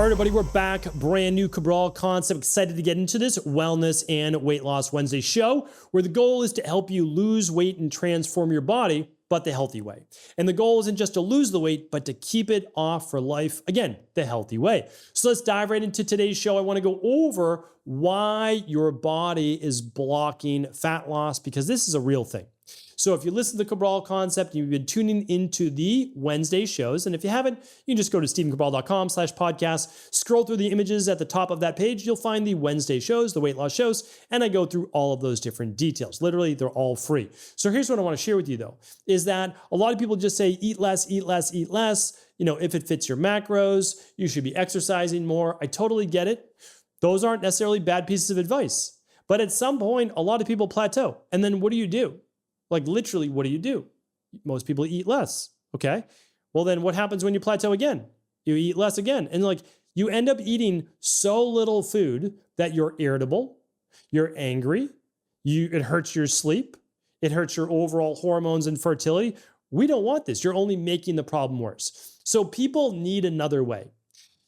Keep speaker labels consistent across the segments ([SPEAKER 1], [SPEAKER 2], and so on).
[SPEAKER 1] All right, everybody, we're back. Brand new Cabral Concept. Excited to get into this Wellness and Weight Loss Wednesday show, where the goal is to help you lose weight and transform your body, but the healthy way. And the goal isn't just to lose the weight, but to keep it off for life. Again, the healthy way. So let's dive right into today's show. I want to go over why your body is blocking fat loss, because this is a real thing. So if you listen to the Cabral Concept, you've been tuning into the Wednesday shows. And if you haven't, you can just go to stephencabral.com/podcast, scroll through the images at the top of that page. You'll find the Wednesday shows, the weight loss shows, and I go through all of those different details. Literally, they're all free. So here's what I want to share with you though, is that a lot of people just say, eat less, eat less, eat less. You know, if it fits your macros, you should be exercising more. I totally get it. Those aren't necessarily bad pieces of advice. But at some point, a lot of people plateau. And then what do? Like literally, what do? Most people eat less, okay? Well, then what happens when you plateau again? You eat less again. And like you end up eating so little food that you're irritable, you're angry, it hurts your sleep, it hurts your overall hormones and fertility. We don't want this. You're only making the problem worse. So people need another way.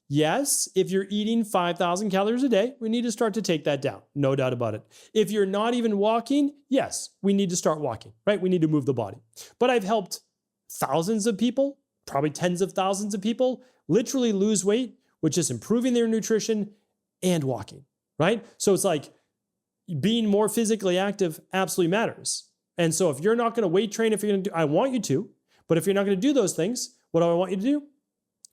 [SPEAKER 1] Yes, if you're eating 5,000 calories a day, we need to start to take that down. No doubt about it. If you're not even walking, yes, we need to start walking, right? We need to move the body. But I've helped thousands of people, probably tens of thousands of people, literally lose weight with just improving their nutrition and walking, right? So it's like being more physically active absolutely matters. And so if you're not going to weight train, if you're going to do, I want you to, but if you're not going to do those things, what do I want you to do?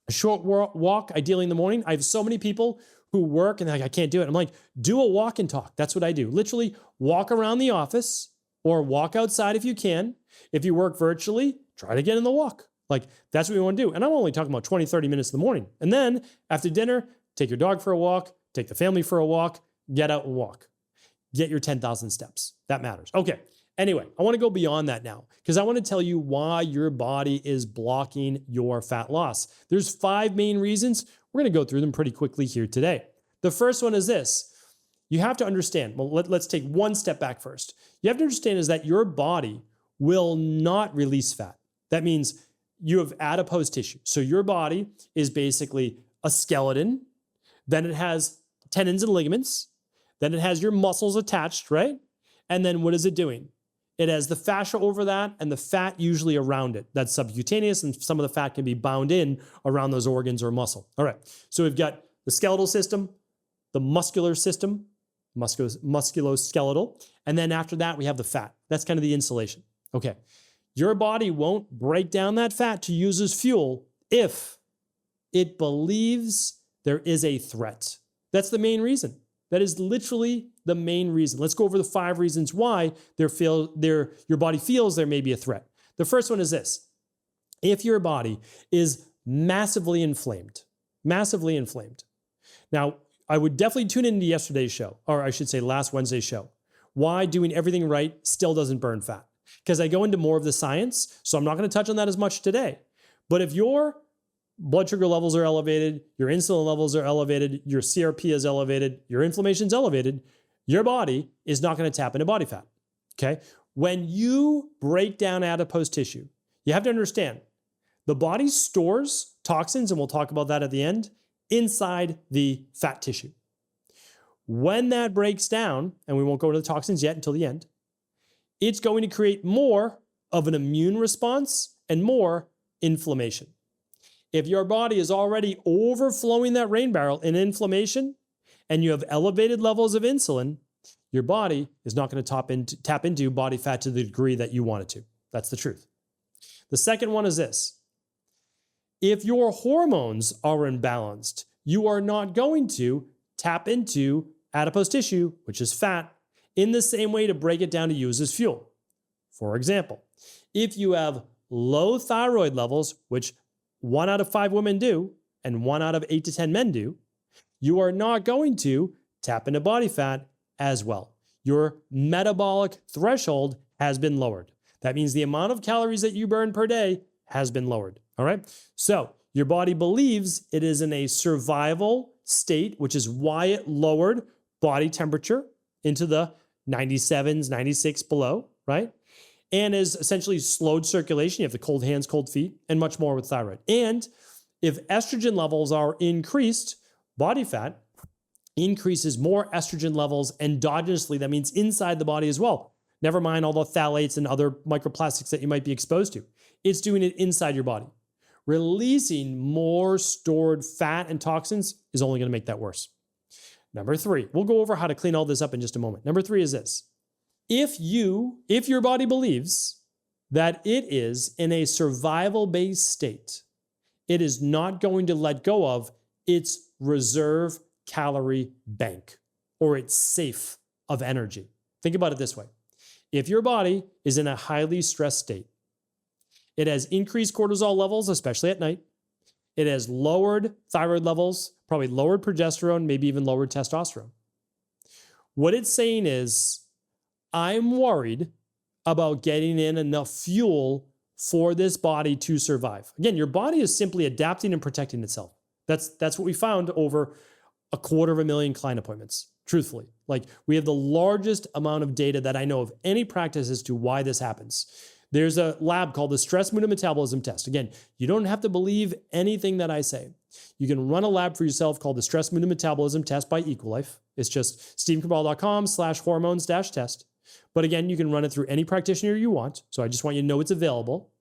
[SPEAKER 1] A short walk, ideally in the morning. I have so many people who work and they're like, I can't do it. I'm like, do a walk and talk. That's what I do. Literally walk around the office or walk outside if you can. If you work virtually, try to get in the walk. Like that's what we want to do. And I'm only talking about 20, 30 minutes in the morning. And then after dinner, take your dog for a walk, take the family for a walk, get out and walk. Get your 10,000 steps. That matters. Okay. Anyway, I want to go beyond that now because I want to tell you why your body is blocking your fat loss. There's 5 main reasons. We're going to go through them pretty quickly here today. The first one is this. You have to understand, well, let's take one step back first. You have to understand is that your body will not release fat. That means you have adipose tissue. So your body is basically a skeleton. Then it has tendons and ligaments. Then it has your muscles attached, right? And then what is it doing? It has the fascia over that and the fat usually around it. That's subcutaneous, and some of the fat can be bound in around those organs or muscle. All right, so we've got the skeletal system, the muscular system, musculoskeletal, and then after that we have the fat. That's kind of the insulation. Okay, your body won't break down that fat to use as fuel if it believes there is a threat. That's the main reason. That is literally the main reason. Let's go over the 5 reasons why your body feels there may be a threat. The first one is this. If your body is massively inflamed. Now, I would definitely tune into yesterday's show, or I should say last Wednesday's show. Why doing everything right still doesn't burn fat. Because I go into more of the science, so I'm not going to touch on that as much today. But if your blood sugar levels are elevated, your insulin levels are elevated, your CRP is elevated, your inflammation is elevated, your body is not going to tap into body fat, okay? When you break down adipose tissue, you have to understand the body stores toxins, and we'll talk about that at the end, inside the fat tissue. When that breaks down, and we won't go into the toxins yet until the end, it's going to create more of an immune response and more inflammation. If your body is already overflowing that rain barrel in inflammation and you have elevated levels of insulin, your body is not going to tap into body fat to the degree that you want it to. That's the truth. The second one is this. If your hormones are imbalanced, you are not going to tap into adipose tissue, which is fat, in the same way to break it down to use as fuel. For example, if you have low thyroid levels, which 1 out of 5 women do, and 1 out of 8 to 10 men do, you are not going to tap into body fat as well. Your metabolic threshold has been lowered. That means the amount of calories that you burn per day has been lowered, all right? So your body believes it is in a survival state, which is why it lowered body temperature into the 97s, 96 below, right? And is essentially slowed circulation. You have the cold hands, cold feet, and much more with thyroid. And if estrogen levels are increased, Body fat increases more estrogen levels endogenously. That means inside the body as well. Never mind all the phthalates and other microplastics that you might be exposed to. It's doing it inside your body. Releasing more stored fat and toxins is only going to make that worse. Number 3, we'll go over how to clean all this up in just a moment. Number 3 is this. If your body believes that it is in a survival-based state, it is not going to let go of its reserve calorie bank or its safe of energy. Think about it this way. If your body is in a highly stressed state, it has increased cortisol levels, especially at night. It has lowered thyroid levels, probably lowered progesterone, maybe even lowered testosterone. What it's saying is, I'm worried about getting in enough fuel for this body to survive. Again, your body is simply adapting and protecting itself. That's what we found over 250,000 client appointments, truthfully. Like, we have the largest amount of data that I know of any practice as to why this happens. There's a lab called the stress mood and metabolism test. Again, you don't have to believe anything that I say. You can run a lab for yourself called the stress mood and metabolism test by Equilife. It's just stephencabral.com/hormones-test. But again, you can run it through any practitioner you want. So I just want you to know it's available.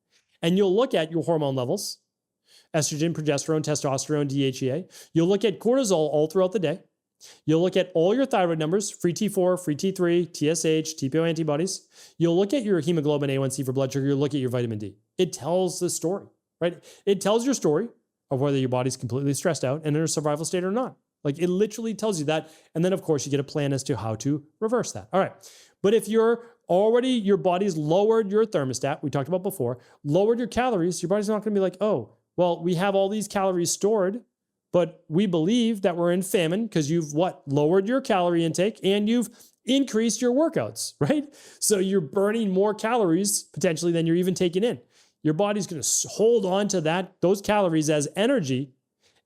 [SPEAKER 1] And you'll look at your hormone levels, estrogen, progesterone, testosterone, DHEA. You'll look at cortisol all throughout the day. You'll look at all your thyroid numbers, free T4, free T3, TSH, TPO antibodies. You'll look at your hemoglobin A1C for blood sugar. You'll look at your vitamin D. It tells the story, right? It tells your story of whether your body's completely stressed out and in a survival state or not. Like, it literally tells you that. And then, of course, you get a plan as to how to reverse that. All right. But if your body's lowered your thermostat, we talked about before, lowered your calories, your body's not going to be like, oh, well, we have all these calories stored, but we believe that we're in famine because you've lowered your calorie intake and you've increased your workouts, right? So you're burning more calories potentially than you're even taking in. Your body's going to hold on to those calories as energy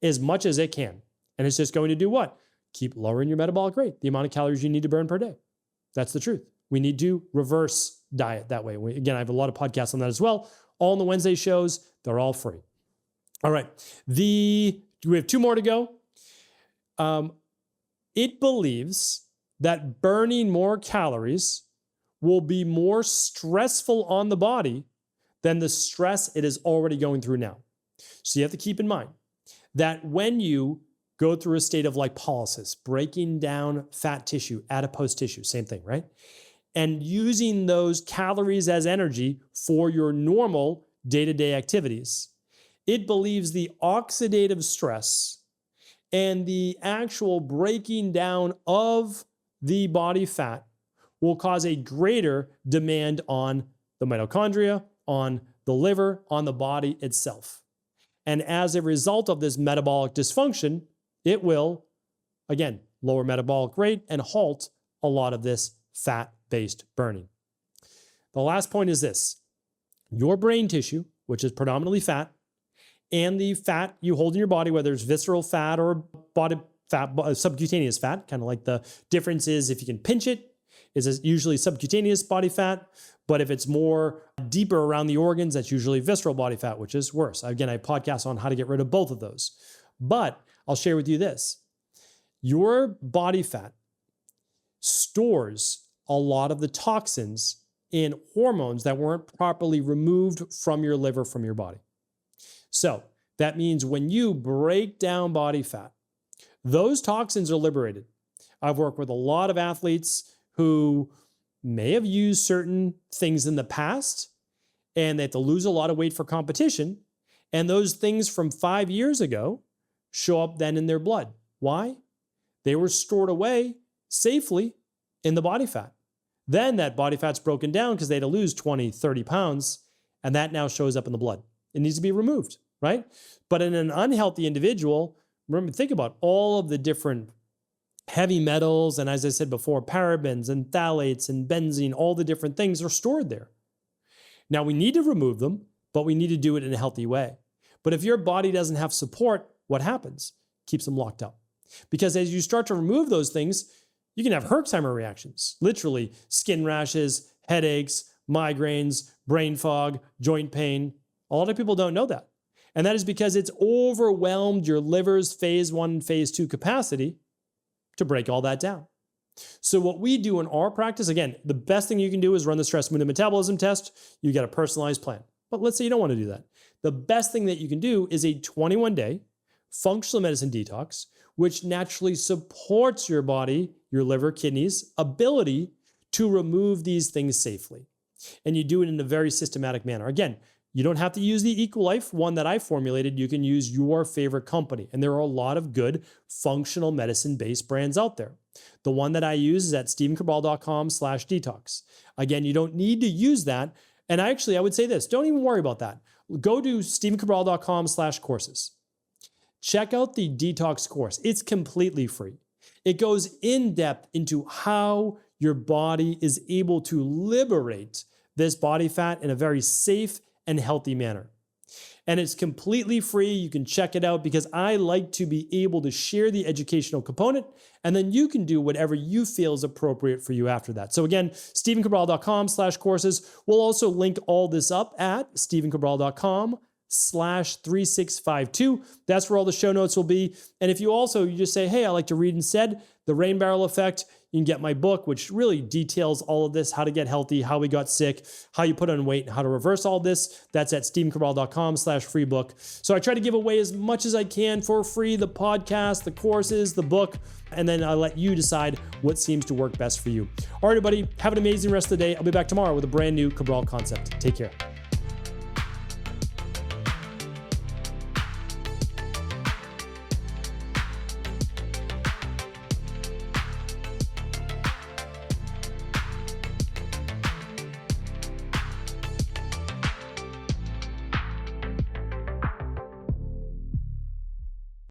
[SPEAKER 1] as much as it can. And it's just going to do what? Keep lowering your metabolic rate, the amount of calories you need to burn per day. That's the truth. We need to reverse diet that way. Again, I have a lot of podcasts on that as well. All in the Wednesday shows. They're all free. All right. We have 2 more to go. It believes that burning more calories will be more stressful on the body than the stress it is already going through now. So you have to keep in mind that when you go through a state of lipolysis, breaking down fat tissue, adipose tissue, same thing, right? And using those calories as energy for your normal day-to-day activities, it believes the oxidative stress and the actual breaking down of the body fat will cause a greater demand on the mitochondria, on the liver, on the body itself. And as a result of this metabolic dysfunction, it will, again, lower metabolic rate and halt a lot of this fat-based burning. The last point is this. Your brain tissue, which is predominantly fat, and the fat you hold in your body, whether it's visceral fat or body fat, subcutaneous fat, kind of like the difference is if you can pinch it, is usually subcutaneous body fat. But if it's more deeper around the organs, that's usually visceral body fat, which is worse. Again, I have podcasts on how to get rid of both of those. But I'll share with you this. Your body fat stores a lot of the toxins and hormones that weren't properly removed from your liver, from your body. So that means when you break down body fat, those toxins are liberated. I've worked with a lot of athletes who may have used certain things in the past and they have to lose a lot of weight for competition. And those things from 5 years ago show up then in their blood. Why? They were stored away safely in the body fat. Then that body fat's broken down because they had to lose 20, 30 pounds, and that now shows up in the blood. It needs to be removed, right? But in an unhealthy individual, remember, think about all of the different heavy metals, and as I said before, parabens and phthalates and benzene, all the different things are stored there. Now, we need to remove them, but we need to do it in a healthy way. But if your body doesn't have support, what happens? Keeps them locked up. Because as you start to remove those things, you can have Herxheimer reactions, literally skin rashes, headaches, migraines, brain fog, joint pain. A lot of people don't know that. And that is because it's overwhelmed your liver's phase 1 and phase 2 capacity to break all that down. So what we do in our practice, again, the best thing you can do is run the stress, mood, and metabolism test. You get a personalized plan. But let's say you don't want to do that. The best thing that you can do is a 21-day functional medicine detox, which naturally supports your body, your liver, kidneys, ability to remove these things safely. And you do it in a very systematic manner. Again, you don't have to use the Equilife one that I formulated. You can use your favorite company. And there are a lot of good functional medicine-based brands out there. The one that I use is at stephencabral.com/detox. Again, you don't need to use that. And I would say this, don't even worry about that. Go to stephencabral.com/courses. Check out the detox course. It's completely free. It goes in depth into how your body is able to liberate this body fat in a very safe and healthy manner. And it's completely free. You can check it out because I like to be able to share the educational component, and then you can do whatever you feel is appropriate for you after that. So again, stephencabral.com/courses. We'll also link all this up at stephencabral.com/3652. That's where all the show notes will be. And if you just say, hey, I like to read instead, The Rain Barrel Effect, you can get my book, which really details all of this, how to get healthy, how we got sick, how you put on weight, and how to reverse all this. That's at stephencabral.com/free book. So I try to give away as much as I can for free, the podcast, the courses, the book, and then I let you decide what seems to work best for you. All right, everybody, have an amazing rest of the day. I'll be back tomorrow with a brand new Cabral Concept. Take care.